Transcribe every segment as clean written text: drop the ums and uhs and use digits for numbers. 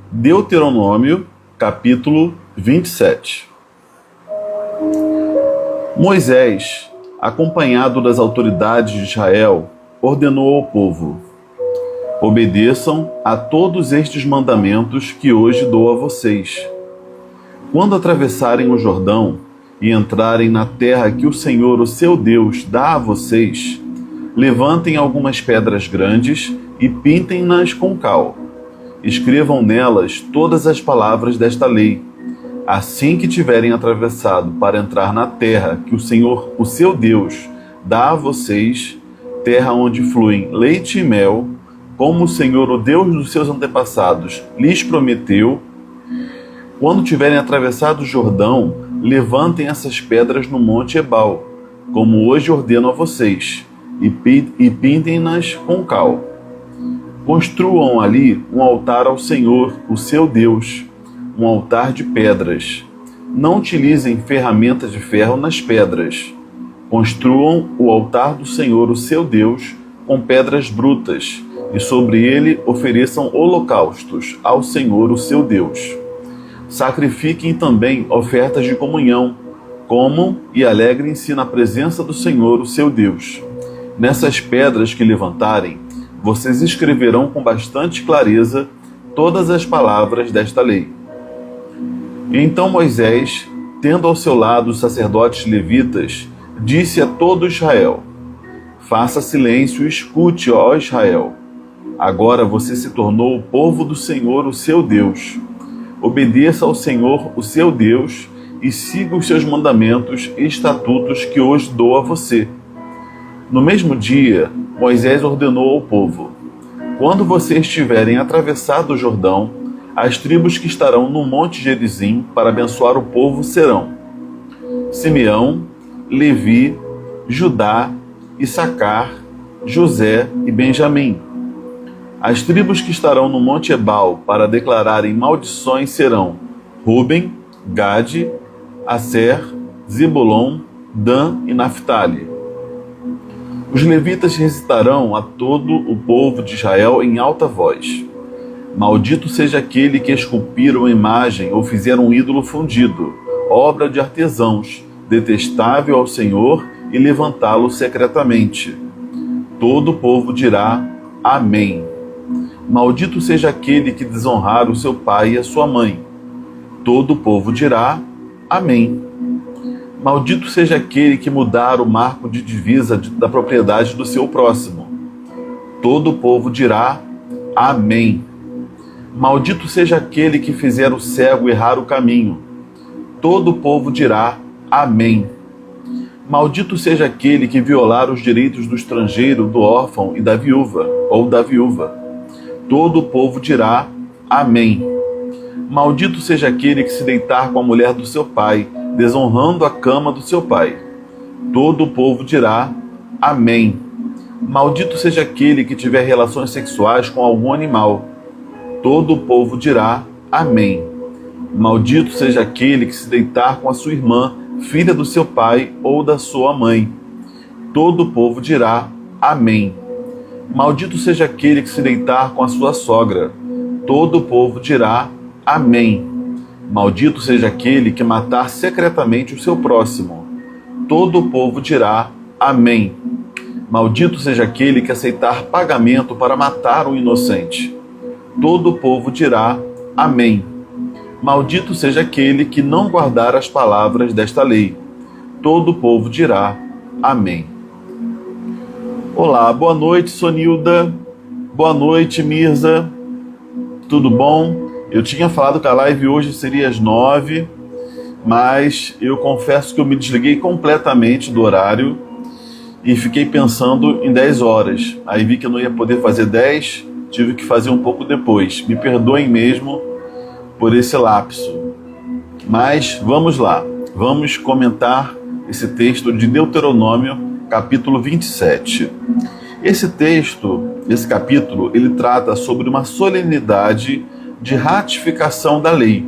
Deuteronômio, capítulo 27. Moisés, acompanhado das autoridades de Israel, ordenou ao povo: obedeçam a todos estes mandamentos que hoje dou a vocês. Quando atravessarem o Jordão e entrarem na terra que o Senhor, o seu Deus, dá a vocês, levantem algumas pedras grandes e pintem-nas com cal. Escrevam nelas todas as palavras desta lei. Assim que tiverem atravessado para entrar na terra que o Senhor, o seu Deus, dá a vocês, terra onde fluem leite e mel, como o Senhor, o Deus dos seus antepassados, lhes prometeu, quando tiverem atravessado o Jordão, levantem essas pedras no monte Ebal, como hoje ordeno a vocês, e pintem-nas com cal. Construam ali um altar ao Senhor, o seu Deus, um altar de pedras. Não utilizem ferramentas de ferro nas pedras. Construam o altar do Senhor, o seu Deus, com pedras brutas, e sobre ele ofereçam holocaustos ao Senhor, o seu Deus. Sacrifiquem também ofertas de comunhão, comam e alegrem-se na presença do Senhor, o seu Deus. Nessas pedras que levantarem, vocês escreverão com bastante clareza todas as palavras desta lei. Então Moisés, tendo ao seu lado os sacerdotes levitas, disse a todo Israel: faça silêncio e escute, ó Israel. Agora você se tornou o povo do Senhor, o seu Deus. Obedeça ao Senhor, o seu Deus, e siga os seus mandamentos e estatutos que hoje dou a você. No mesmo dia, Moisés ordenou ao povo: quando vocês tiverem atravessado o Jordão, as tribos que estarão no monte Gerizim para abençoar o povo serão Simeão, Levi, Judá, Issacar, José e Benjamim. As tribos que estarão no monte Ebal para declararem maldições serão Ruben, Gade, Asser, Zebulon, Dan e Naftali. Os levitas recitarão a todo o povo de Israel em alta voz: maldito seja aquele que esculpir uma imagem ou fizer um ídolo fundido, obra de artesãos, detestável ao Senhor, e levantá-lo secretamente. Todo o povo dirá Amém. Maldito seja aquele que desonrar o seu pai e a sua mãe. Todo o povo dirá Amém. Maldito seja aquele que mudar o marco de divisa da propriedade do seu próximo. Todo o povo dirá Amém. Maldito seja aquele que fizer o cego errar o caminho. Todo o povo dirá Amém. Maldito seja aquele que violar os direitos do estrangeiro, do órfão e da viúva, ou da viúva. Todo o povo dirá Amém. Maldito seja aquele que se deitar com a mulher do seu pai, desonrando a cama do seu pai. Todo o povo dirá Amém. Maldito seja aquele que tiver relações sexuais com algum animal. Todo o povo dirá Amém. Maldito seja aquele que se deitar com a sua irmã, filha do seu pai ou da sua mãe. Todo o povo dirá Amém. Maldito seja aquele que se deitar com a sua sogra. Todo o povo dirá Amém. Maldito seja aquele que matar secretamente o seu próximo. Todo o povo dirá Amém. Maldito seja aquele que aceitar pagamento para matar um inocente. Todo o povo dirá Amém. Maldito seja aquele que não guardar as palavras desta lei. Todo o povo dirá Amém. Olá, boa noite, Sonilda. Boa noite, Mirza. Tudo bom? Eu tinha falado que a live hoje seria às 9, mas eu confesso que eu me desliguei completamente do horário e fiquei pensando em 10 horas. Aí vi que eu não ia poder fazer 10, tive que fazer um pouco depois. Me perdoem mesmo por esse lapso. Mas vamos lá, vamos comentar esse texto de Deuteronômio, capítulo 27. Esse texto, esse capítulo, ele trata sobre uma solenidade de ratificação da lei.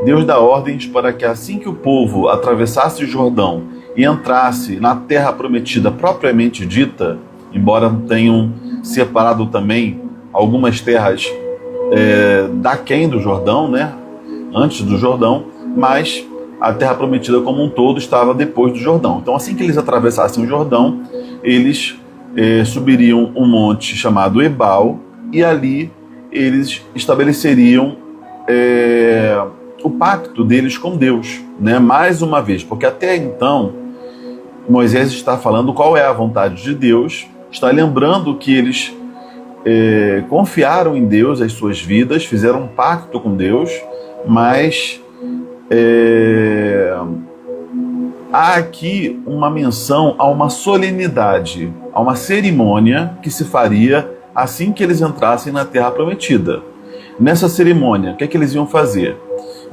Deus dá ordens para que assim que o povo atravessasse o Jordão e entrasse na terra prometida propriamente dita, embora tenham separado também algumas terras daquém do Jordão, né? Antes do Jordão, mas a terra prometida como um todo estava depois do Jordão. Então, assim que eles atravessassem o Jordão, eles subiriam um monte chamado Ebal, e ali eles estabeleceriam o pacto deles com Deus, né? Mais uma vez, porque até então Moisés está falando qual é a vontade de Deus, está lembrando que eles confiaram em Deus as suas vidas, fizeram um pacto com Deus, mas há aqui uma menção a uma solenidade, a uma cerimônia que se faria assim que eles entrassem na Terra Prometida. Nessa cerimônia, o que é que eles iam fazer?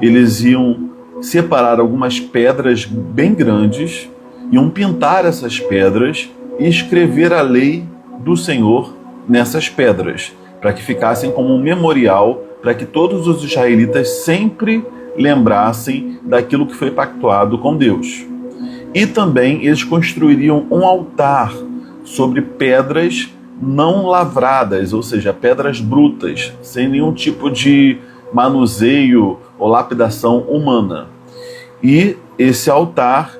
Eles iam separar algumas pedras bem grandes, iam pintar essas pedras e escrever a lei do Senhor nessas pedras, para que ficassem como um memorial, para que todos os israelitas sempre lembrassem daquilo que foi pactuado com Deus. E também eles construiriam um altar sobre pedras não lavradas, ou seja, pedras brutas, sem nenhum tipo de manuseio ou lapidação humana. E esse altar,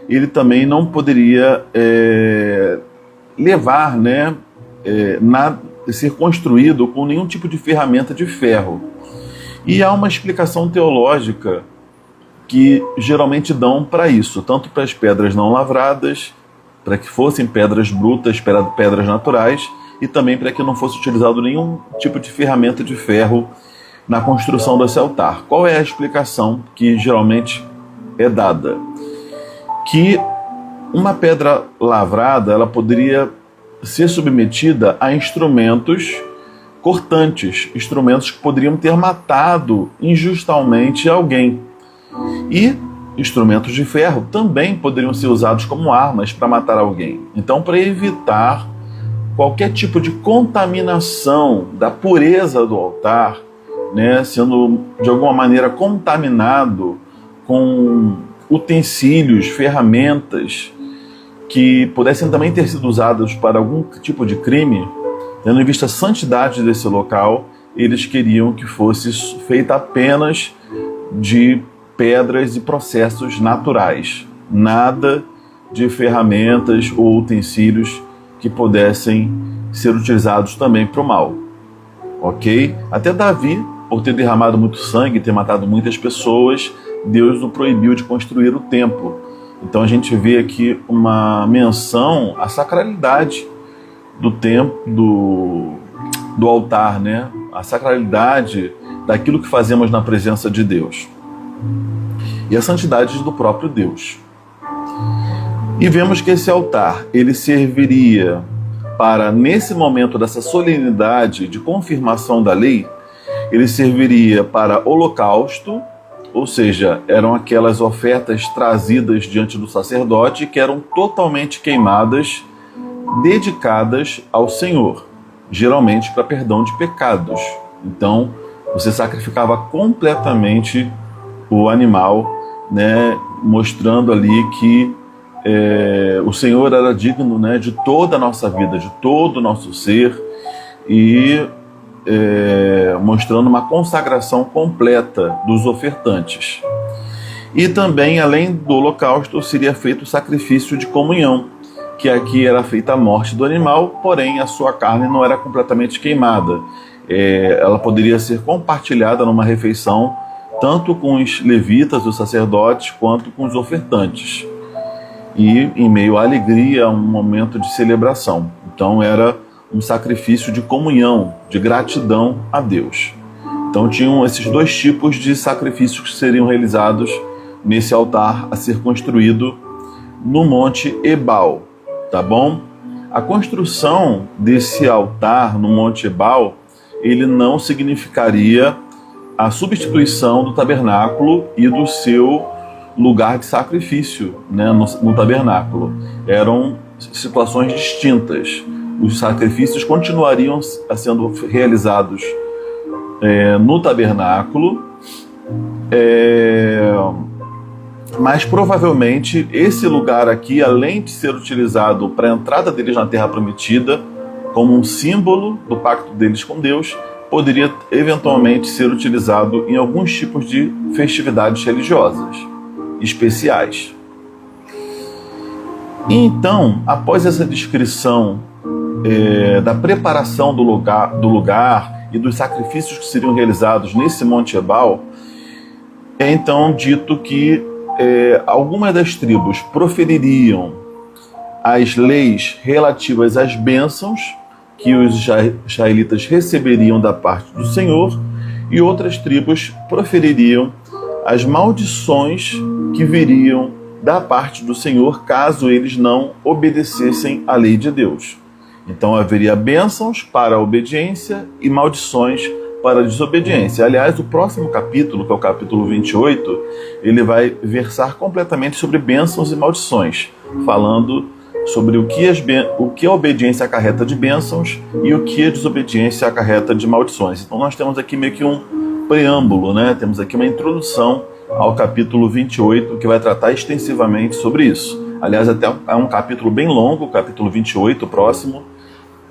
ele também não poderia levar, né, ser construído com nenhum tipo de ferramenta de ferro. E há uma explicação teológica que geralmente dão para isso, tanto para as pedras não lavradas, para que fossem pedras brutas, pedras naturais, e também para que não fosse utilizado nenhum tipo de ferramenta de ferro na construção desse altar. Qual é a explicação que geralmente é dada? Que uma pedra lavrada, ela poderia ser submetida a instrumentos cortantes, instrumentos que poderiam ter matado injustamente alguém. E instrumentos de ferro também poderiam ser usados como armas para matar alguém. Então, para evitar qualquer tipo de contaminação da pureza do altar, né, sendo de alguma maneira contaminado com utensílios, ferramentas que pudessem também ter sido usados para algum tipo de crime, tendo em vista a santidade desse local, eles queriam que fosse feita apenas de pedras e processos naturais, nada de ferramentas ou utensílios que pudessem ser utilizados também para o mal, ok? Até Davi, por ter derramado muito sangue, ter matado muitas pessoas, Deus o proibiu de construir o templo. Então a gente vê aqui uma menção à sacralidade do templo, do altar, né? A sacralidade daquilo que fazemos na presença de Deus. E a santidade do próprio Deus. E vemos que esse altar, ele serviria para, nesse momento dessa solenidade de confirmação da lei, ele serviria para holocausto, ou seja, eram aquelas ofertas trazidas diante do sacerdote que eram totalmente queimadas, dedicadas ao Senhor, geralmente para perdão de pecados. Então, você sacrificava completamente o animal, né, mostrando ali que o Senhor era digno, né, de toda a nossa vida, de todo o nosso ser, e mostrando uma consagração completa dos ofertantes. E também, além do holocausto, seria feito o sacrifício de comunhão, que aqui era feita a morte do animal, porém a sua carne não era completamente queimada. Ela poderia ser compartilhada numa refeição, tanto com os levitas, os sacerdotes, quanto com os ofertantes. E em meio à alegria, um momento de celebração. Então era um sacrifício de comunhão, de gratidão a Deus. Então tinham esses dois tipos de sacrifícios que seriam realizados nesse altar a ser construído no Monte Ebal, tá bom? A construção desse altar no Monte Ebal, ele não significaria a substituição do tabernáculo e do seu lugar de sacrifício, né, no tabernáculo. Eram situações distintas. Os sacrifícios continuariam sendo realizados no tabernáculo, mas provavelmente esse lugar aqui, além de ser utilizado para a entrada deles na Terra Prometida, como um símbolo do pacto deles com Deus, poderia eventualmente ser utilizado em alguns tipos de festividades religiosas especiais. E então, após essa descrição da preparação do lugar e dos sacrifícios que seriam realizados nesse Monte Ebal, é então dito que algumas das tribos profeririam as leis relativas às bênçãos que os israelitas receberiam da parte do Senhor, e outras tribos profeririam as maldições que viriam da parte do Senhor caso eles não obedecessem à lei de Deus. Então haveria bênçãos para a obediência e maldições para a desobediência. Aliás, o próximo capítulo, que é o capítulo 28, ele vai versar completamente sobre bênçãos e maldições, falando sobre o que a obediência acarreta de bênçãos e o que a desobediência acarreta de maldições. Então nós temos aqui meio que um preâmbulo, né? Temos aqui uma introdução ao capítulo 28, que vai tratar extensivamente sobre isso. Aliás, até é um capítulo bem longo, o capítulo 28, o próximo,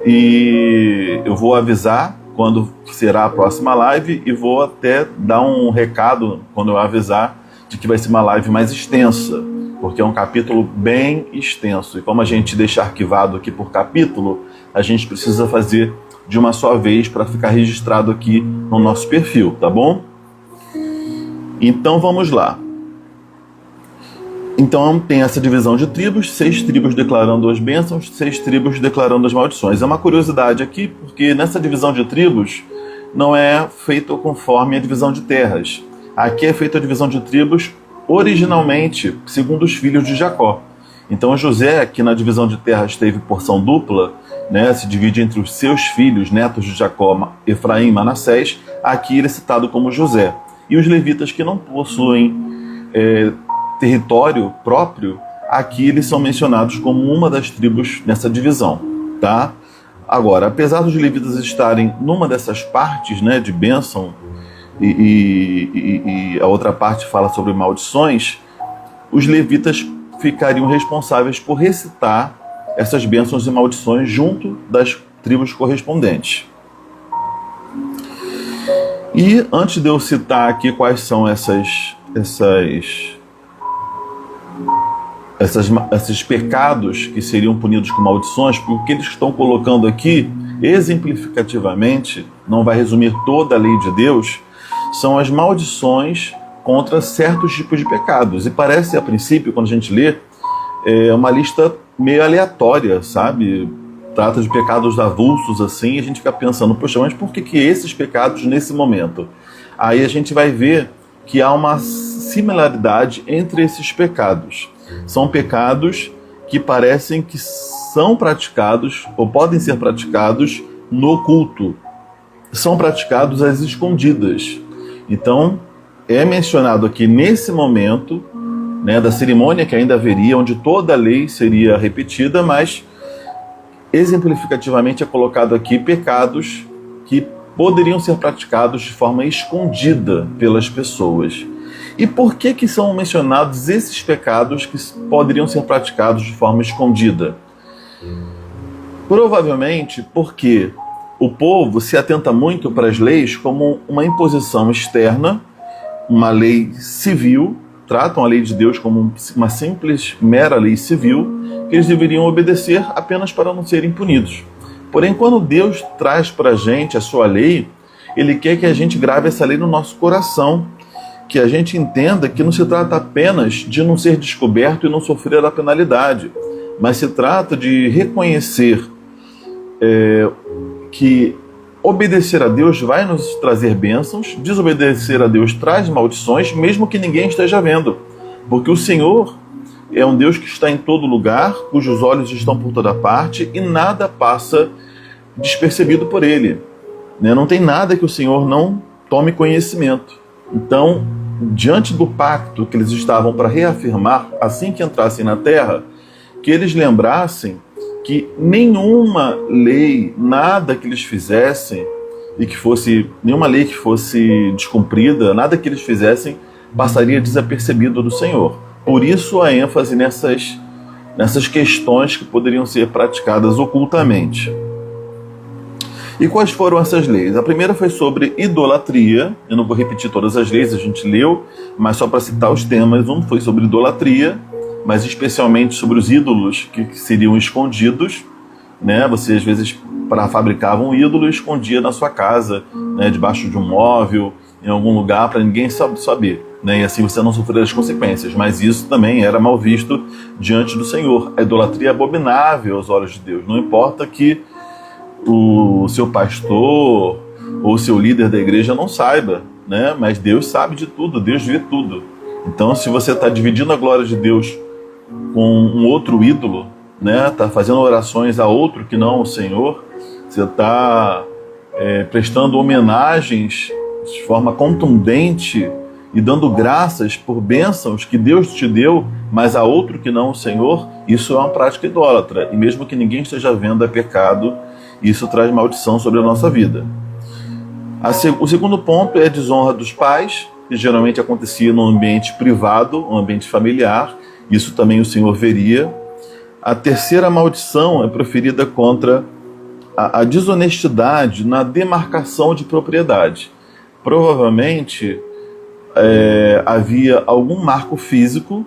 e eu vou avisar quando será a próxima live e vou até dar um recado quando eu avisar de que vai ser uma live mais extensa, porque é um capítulo bem extenso, e como a gente deixa arquivado aqui por capítulo, a gente precisa fazer de uma só vez para ficar registrado aqui no nosso perfil, tá bom? Então vamos lá. Então tem essa divisão de tribos, 6 tribos declarando as bênçãos, 6 tribos declarando as maldições. É uma curiosidade aqui, porque nessa divisão de tribos não é feito conforme a divisão de terras. Aqui é feita a divisão de tribos originalmente segundo os filhos de Jacó. Então José, que na divisão de terras teve porção dupla, né, se divide entre os seus filhos, netos de Jacó, Efraim e Manassés, aqui ele é citado como José. E os levitas que não possuem território próprio, aqui eles são mencionados como uma das tribos nessa divisão, tá? Agora, apesar dos levitas estarem numa dessas partes, né, de bênção, e a outra parte fala sobre maldições, os levitas ficariam responsáveis por recitar essas bênçãos e maldições junto das tribos correspondentes. E antes de eu citar aqui quais são esses pecados que seriam punidos com maldições, porque o que eles estão colocando aqui, exemplificativamente, não vai resumir toda a lei de Deus, são as maldições contra certos tipos de pecados. E parece, a princípio, quando a gente lê, uma lista meio aleatória, sabe? Trata de pecados avulsos assim, e a gente fica pensando, poxa, mas por que esses pecados nesse momento? Aí a gente vai ver que há uma similaridade entre esses pecados. São pecados que parecem que são praticados, ou podem ser praticados, no oculto. São praticados às escondidas. Então, é mencionado aqui nesse momento, né, da cerimônia que ainda haveria, onde toda a lei seria repetida, mas exemplificativamente é colocado aqui pecados que poderiam ser praticados de forma escondida pelas pessoas. E por que são mencionados esses pecados que poderiam ser praticados de forma escondida? Provavelmente porque o povo se atenta muito para as leis como uma imposição externa, uma lei civil, tratam a lei de Deus como uma simples, mera lei civil, que eles deveriam obedecer apenas para não serem punidos. Porém, quando Deus traz para a gente a sua lei, Ele quer que a gente grave essa lei no nosso coração, que a gente entenda que não se trata apenas de não ser descoberto e não sofrer a penalidade, mas se trata de reconhecer que obedecer a Deus vai nos trazer bênçãos, desobedecer a Deus traz maldições, mesmo que ninguém esteja vendo, porque o Senhor é um Deus que está em todo lugar, cujos olhos estão por toda parte e nada passa despercebido por Ele. Não tem nada que o Senhor não tome conhecimento. Então, diante do pacto que eles estavam para reafirmar assim que entrassem na terra, que eles lembrassem que nenhuma lei, nada que eles fizessem, e que fosse, nenhuma lei que fosse descumprida, nada que eles fizessem passaria desapercebido do Senhor. Por isso a ênfase nessas questões que poderiam ser praticadas ocultamente. E quais foram essas leis? A primeira foi sobre idolatria. Eu não vou repetir todas as leis, a gente leu, mas só para citar os temas. Um foi sobre idolatria, mas especialmente sobre os ídolos que seriam escondidos, né? Você às vezes fabricava um ídolo e escondia na sua casa, né? Debaixo de um móvel, em algum lugar, para ninguém saber, né? E assim você não sofrer as consequências. Mas isso também era mal visto diante do Senhor. A idolatria é abominável aos olhos de Deus. Não importa que o seu pastor ou o seu líder da igreja não saiba, né? Mas Deus sabe de tudo, Deus vê tudo. Então, se você está dividindo a glória de Deus com um outro ídolo, né? Está fazendo orações a outro que não o Senhor, você está prestando homenagens de forma contundente e dando graças por bênçãos que Deus te deu, mas a outro que não o Senhor, isso é uma prática idólatra. E mesmo que ninguém esteja vendo, é pecado. Isso traz maldição sobre a nossa vida. O segundo ponto é a desonra dos pais, que geralmente acontecia no ambiente privado, no ambiente familiar. Isso também o Senhor veria. A terceira maldição é proferida contra a desonestidade na demarcação de propriedade. Provavelmente havia algum marco físico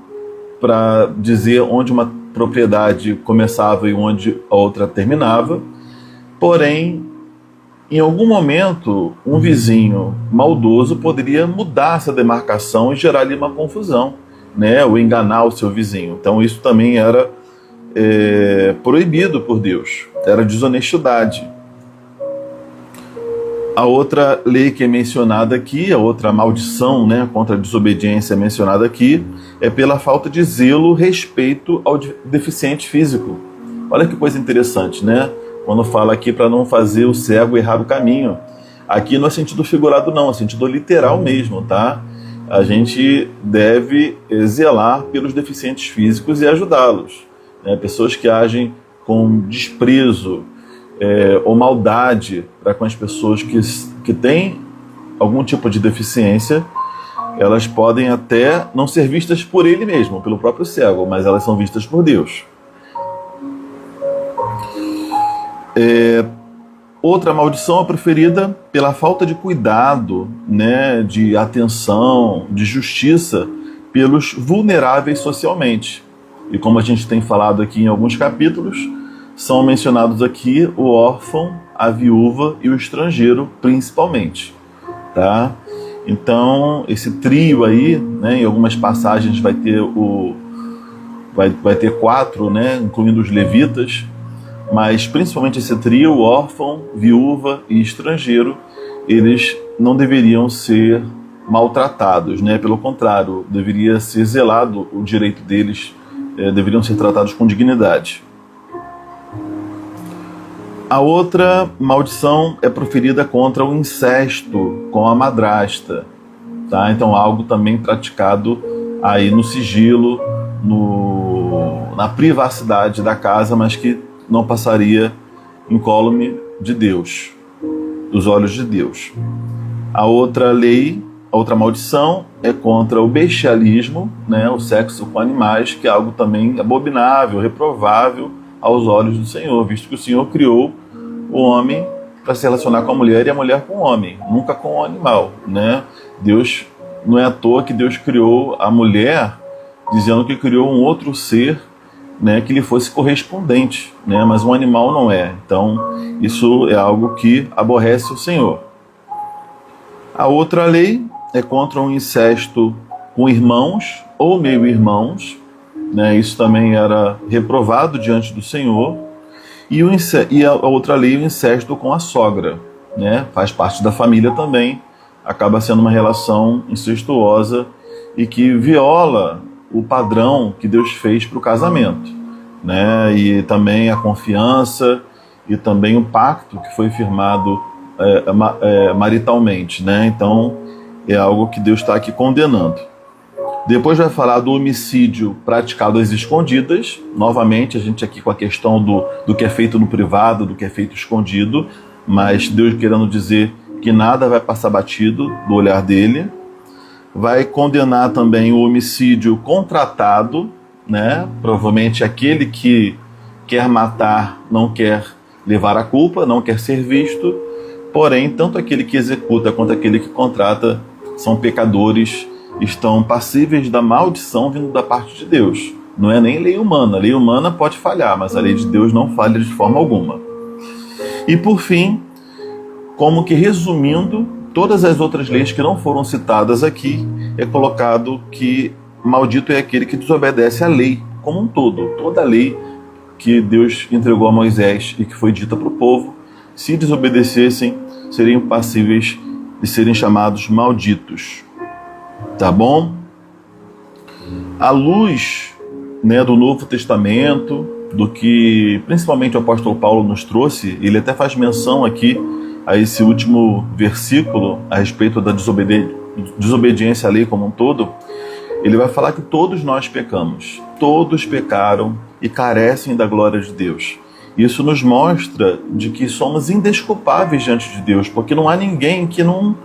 para dizer onde uma propriedade começava e onde a outra terminava. Porém, em algum momento, um vizinho maldoso poderia mudar essa demarcação e gerar ali uma confusão, né? Ou enganar o seu vizinho. Então isso também era proibido por Deus, era desonestidade. A outra lei que é mencionada aqui, a outra maldição, né, contra a desobediência mencionada aqui, é pela falta de zelo, respeito ao deficiente físico. Olha que coisa interessante, né? Quando fala aqui para não fazer o cego errar o caminho. Aqui não é sentido figurado não, é sentido literal mesmo, tá? A gente deve zelar pelos deficientes físicos e ajudá-los. Né? Pessoas que agem com desprezo ou maldade para com as pessoas que têm algum tipo de deficiência, elas podem até não ser vistas por ele mesmo, pelo próprio cego, mas elas são vistas por Deus. Outra maldição é proferida pela falta de cuidado, né, de atenção, de justiça pelos vulneráveis socialmente. E como a gente tem falado aqui em alguns capítulos, são mencionados aqui o órfão, a viúva e o estrangeiro, principalmente. Tá? Então, esse trio aí, né, em algumas passagens vai ter 4, né, incluindo os levitas, mas principalmente esse trio, órfão, viúva e estrangeiro, eles não deveriam ser maltratados, né? Pelo contrário, deveria ser zelado o direito deles, deveriam ser tratados com dignidade. A outra maldição é proferida contra o incesto com a madrasta, tá? Então algo também praticado aí no sigilo, na privacidade da casa, mas que não passaria incólume de Deus, dos olhos de Deus. A outra lei, a outra maldição é contra o bestialismo, né, o sexo com animais, que é algo também abominável, reprovável aos olhos do Senhor, visto que o Senhor criou o homem para se relacionar com a mulher e a mulher com o homem, nunca com o animal, né? Deus, não é à toa que Deus criou a mulher dizendo que criou um outro ser, né, que lhe fosse correspondente, né, mas um animal não é. Então, isso é algo que aborrece o Senhor. A outra lei é contra o incesto com irmãos ou meio-irmãos, né, isso também era reprovado diante do Senhor. E a outra lei, o incesto com a sogra, né, faz parte da família também, acaba sendo uma relação incestuosa e que viola o padrão que Deus fez para o casamento, né? E também a confiança e também o pacto que foi firmado maritalmente, né? Então é algo que Deus está aqui condenando. Depois vai falar do homicídio praticado às escondidas. Novamente a gente aqui com a questão do que é feito no privado, do que é feito escondido, mas Deus querendo dizer que nada vai passar batido do olhar dele. Vai condenar também o homicídio contratado, né? Provavelmente aquele que quer matar, não quer levar a culpa, não quer ser visto, porém, tanto aquele que executa quanto aquele que contrata são pecadores, estão passíveis da maldição vindo da parte de Deus. Não é nem lei humana. A lei humana pode falhar, mas a lei de Deus não falha de forma alguma. E por fim, como que resumindo, todas as outras leis que não foram citadas aqui, é colocado que maldito é aquele que desobedece à lei como um todo. Toda a lei que Deus entregou a Moisés e que foi dita para o povo, se desobedecessem, seriam passíveis de serem chamados malditos. Tá bom? À luz, né, do Novo Testamento, do que principalmente o apóstolo Paulo nos trouxe, ele até faz menção aqui a esse último versículo a respeito da desobediência à lei como um todo. Ele vai falar que todos nós pecamos, todos pecaram e carecem da glória de Deus. Isso nos mostra de que somos indesculpáveis diante de Deus, porque não há ninguém que não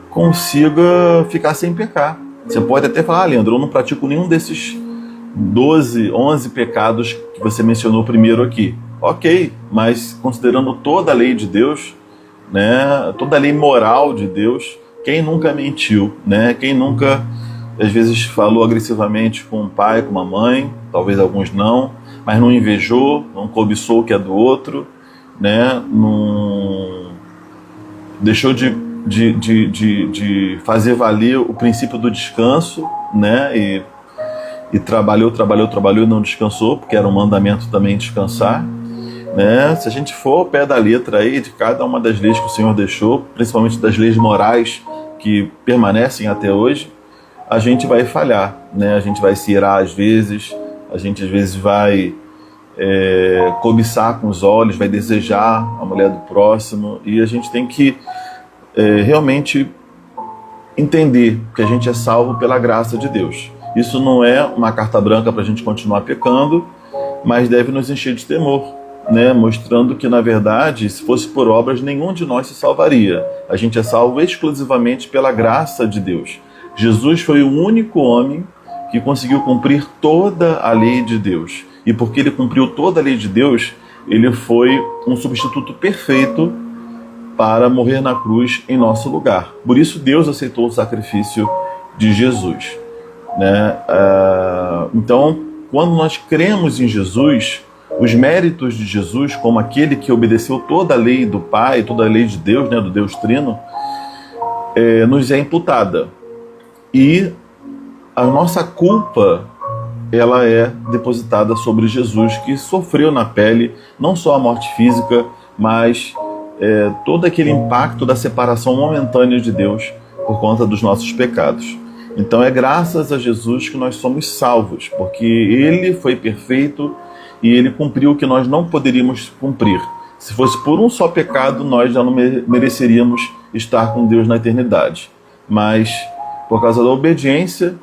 consiga ficar sem pecar. Você pode até falar, Leandro, eu não pratico nenhum desses 12, 11 pecados que você mencionou primeiro aqui. Ok, mas considerando toda a lei de Deus, né, toda a lei moral de Deus, quem nunca mentiu, né? Quem nunca, às vezes, falou agressivamente com um pai, com uma mãe, talvez alguns não, mas não invejou, não cobiçou o que é do outro, né? Não deixou de fazer valer o princípio do descanso, né? E trabalhou e não descansou, porque era um mandamento também descansar, né? Se a gente for ao pé da letra aí de cada uma das leis que o Senhor deixou, principalmente das leis morais que permanecem até hoje, a gente vai falhar, né? A gente vai se irar às vezes, a gente às vezes vai cobiçar com os olhos, vai desejar a mulher do próximo, e a gente tem que realmente entender que a gente é salvo pela graça de Deus. Isso não é uma carta branca para a gente continuar pecando, mas deve nos encher de temor, né? Mostrando que, na verdade, se fosse por obras, nenhum de nós se salvaria. A gente é salvo exclusivamente pela graça de Deus. Jesus foi o único homem que conseguiu cumprir toda a lei de Deus. E porque ele cumpriu toda a lei de Deus, ele foi um substituto perfeito para morrer na cruz em nosso lugar. Por isso Deus aceitou o sacrifício de Jesus, né? Então, quando nós cremos em Jesus, os méritos de Jesus, como aquele que obedeceu toda a lei do Pai, toda a lei de Deus, né, do Deus Trino, nos é imputada. E a nossa culpa, ela é depositada sobre Jesus, que sofreu na pele não só a morte física, mas todo aquele impacto da separação momentânea de Deus por conta dos nossos pecados. Então é graças a Jesus que nós somos salvos, porque Ele foi perfeito e Ele cumpriu o que nós não poderíamos cumprir. Se fosse por um só pecado, nós já não mereceríamos estar com Deus na eternidade. Mas, por causa da obediência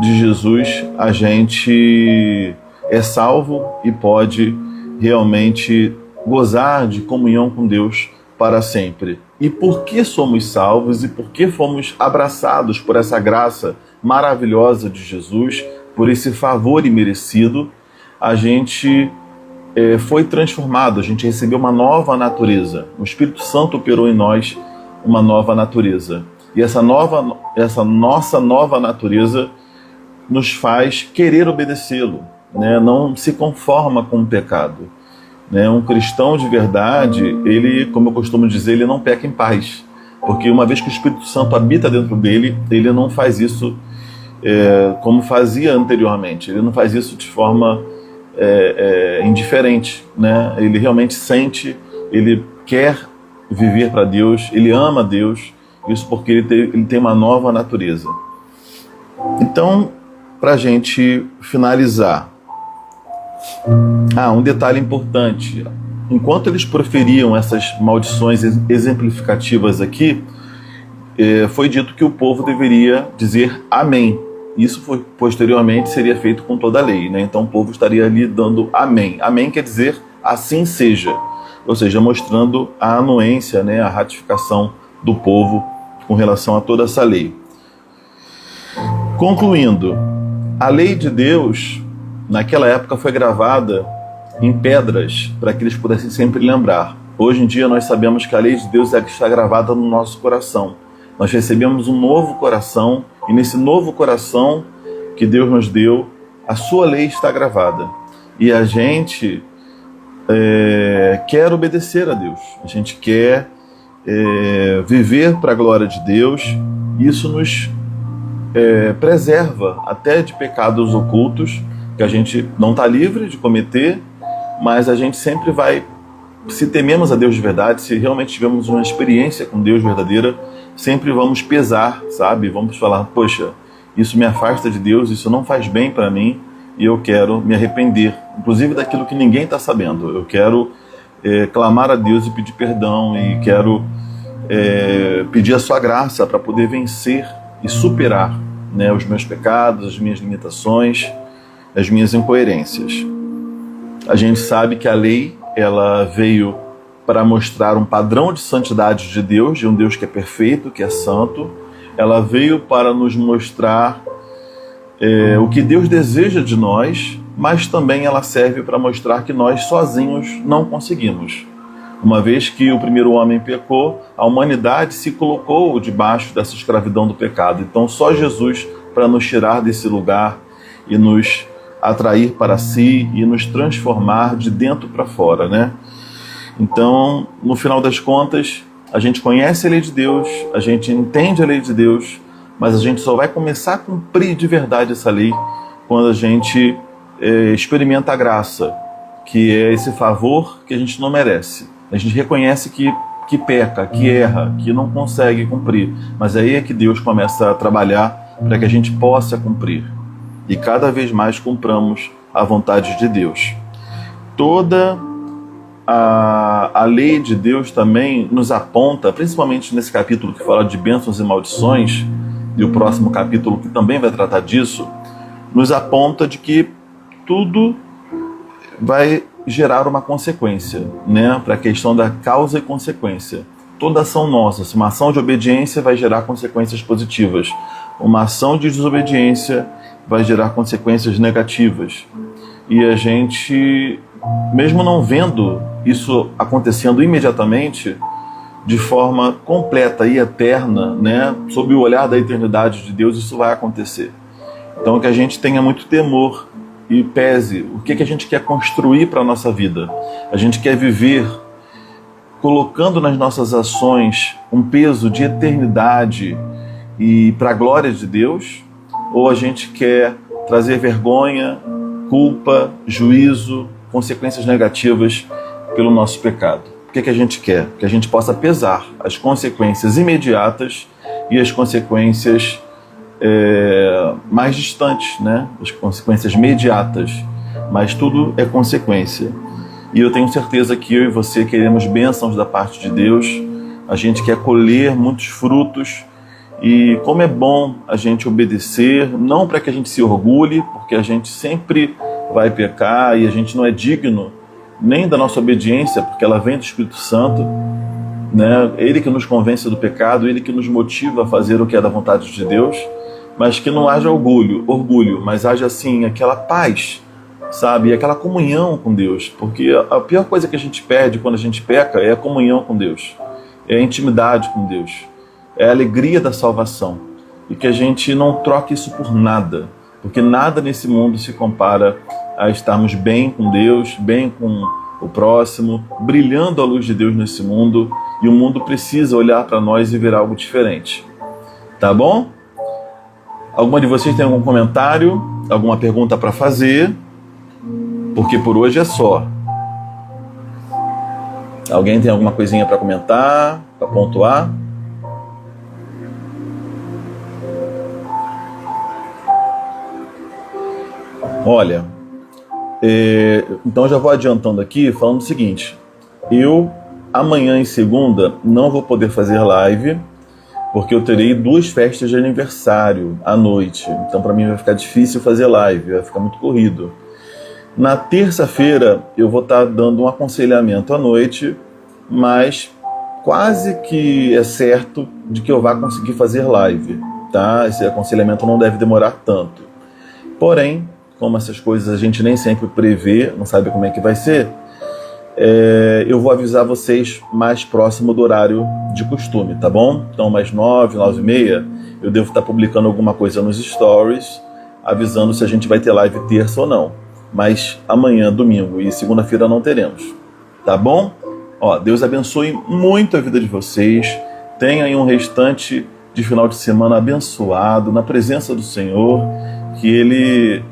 de Jesus, a gente é salvo e pode realmente gozar de comunhão com Deus para sempre. E por que somos salvos e por que fomos abraçados por essa graça maravilhosa de Jesus, por esse favor imerecido, a gente foi transformado, a gente recebeu uma nova natureza. O Espírito Santo operou em nós uma nova natureza. E essa nossa nova natureza nos faz querer obedecê-lo, né? Não se conforma com o pecado. Um cristão de verdade, ele, como eu costumo dizer, ele não peca em paz. Porque uma vez que o Espírito Santo habita dentro dele, ele não faz isso como fazia anteriormente. Ele não faz isso de forma indiferente, né? Ele realmente sente, ele quer viver para Deus, ele ama Deus, isso porque ele tem uma nova natureza. Então, para a gente finalizar, um detalhe importante: enquanto eles proferiam essas maldições exemplificativas aqui, foi dito que o povo deveria dizer amém. Isso posteriormente seria feito com toda a lei, né? Então o povo estaria ali dando amém. Amém quer dizer assim seja, ou seja, mostrando a anuência, né, a ratificação do povo com relação a toda essa lei. Concluindo, a lei de Deus naquela época foi gravada em pedras para que eles pudessem sempre lembrar. Hoje em dia nós sabemos que a lei de Deus é que está gravada no nosso coração. Nós recebemos um novo coração e nesse novo coração que Deus nos deu, a sua lei está gravada. E a gente quer obedecer a Deus. A gente quer viver para a glória de Deus. Isso nos preserva até de pecados ocultos que a gente não está livre de cometer, mas a gente sempre vai, se tememos a Deus de verdade, se realmente tivermos uma experiência com Deus verdadeira, sempre vamos pesar, sabe? Vamos falar, poxa, isso me afasta de Deus, isso não faz bem para mim e eu quero me arrepender, inclusive daquilo que ninguém está sabendo. Eu quero clamar a Deus e pedir perdão e quero pedir a sua graça para poder vencer e superar, né, os meus pecados, as minhas limitações, as minhas incoerências. A gente sabe que a lei, ela veio para mostrar um padrão de santidade de Deus, de um Deus que é perfeito, que é santo. Ela veio para nos mostrar o que Deus deseja de nós, mas também ela serve para mostrar que nós sozinhos não conseguimos. Uma vez que o primeiro homem pecou, a humanidade se colocou debaixo dessa escravidão do pecado. Então só Jesus para nos tirar desse lugar e nos atrair para si e nos transformar de dentro para fora, né? Então, no final das contas, a gente conhece a lei de Deus, a gente entende a lei de Deus, mas a gente só vai começar a cumprir de verdade essa lei quando a gente experimenta a graça, que é esse favor que a gente não merece. A gente reconhece que peca, que erra, que não consegue cumprir, mas aí é que Deus começa a trabalhar para que a gente possa cumprir. E cada vez mais cumpramos a vontade de Deus. Toda a lei de Deus também nos aponta, principalmente nesse capítulo que fala de bênçãos e maldições, e o próximo capítulo que também vai tratar disso, nos aponta de que tudo vai gerar uma consequência, né? Para a questão da causa e consequência. Toda ação nossa, uma ação de obediência vai gerar consequências positivas. Uma ação de desobediência vai gerar consequências negativas. E a gente, mesmo não vendo isso acontecendo imediatamente, de forma completa e eterna, né, sob o olhar da eternidade de Deus, isso vai acontecer. Então que a gente tenha muito temor e pese o que a gente quer construir para a nossa vida. A gente quer viver colocando nas nossas ações um peso de eternidade e para a glória de Deus, ou a gente quer trazer vergonha, culpa, juízo, consequências negativas pelo nosso pecado. O que a gente quer? Que a gente possa pesar as consequências imediatas e as consequências mais distantes, né? As consequências imediatas, mas tudo é consequência. E eu tenho certeza que eu e você queremos bênçãos da parte de Deus, a gente quer colher muitos frutos, e como é bom a gente obedecer, não para que a gente se orgulhe, porque a gente sempre vai pecar e a gente não é digno nem da nossa obediência, porque ela vem do Espírito Santo, né? Ele que nos convence do pecado, ele que nos motiva a fazer o que é da vontade de Deus, mas que não haja orgulho, mas haja assim aquela paz, sabe? E aquela comunhão com Deus, porque a pior coisa que a gente perde quando a gente peca é a comunhão com Deus, é a intimidade com Deus, é a alegria da salvação, e que a gente não troque isso por nada, porque nada nesse mundo se compara a estarmos bem com Deus, bem com o próximo, brilhando a luz de Deus nesse mundo, e o mundo precisa olhar para nós e ver algo diferente. Tá bom? Alguma de vocês tem algum comentário, alguma pergunta para fazer? Porque por hoje é só. Alguém tem alguma coisinha para comentar, para pontuar? Olha, então já vou adiantando aqui, falando o seguinte: eu amanhã e segunda não vou poder fazer live, porque eu terei 2 festas de aniversário à noite, então para mim vai ficar difícil fazer live, vai ficar muito corrido. Na terça-feira eu vou estar dando um aconselhamento à noite, mas quase que é certo de que eu vá conseguir fazer live, tá? Esse aconselhamento não deve demorar tanto. Porém, como essas coisas a gente nem sempre prevê, não sabe como é que vai ser, eu vou avisar vocês mais próximo do horário de costume, tá bom? Então, mais 9, 9h30, eu devo estar publicando alguma coisa nos stories, avisando se a gente vai ter live terça ou não. Mas amanhã, domingo e segunda-feira não teremos, tá bom? Ó, Deus abençoe muito a vida de vocês. Tenham aí um restante de final de semana abençoado, na presença do Senhor, que Ele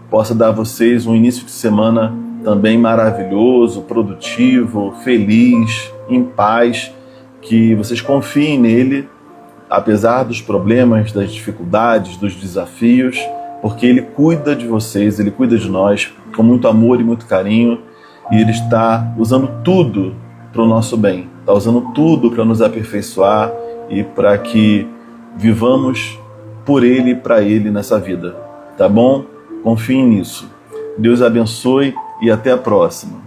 possa dar a vocês um início de semana também maravilhoso, produtivo, feliz, em paz, que vocês confiem nele, apesar dos problemas, das dificuldades, dos desafios, porque Ele cuida de vocês, Ele cuida de nós com muito amor e muito carinho, e Ele está usando tudo para o nosso bem, está usando tudo para nos aperfeiçoar e para que vivamos por Ele e para Ele nessa vida, tá bom? Confiem nisso. Deus abençoe e até a próxima.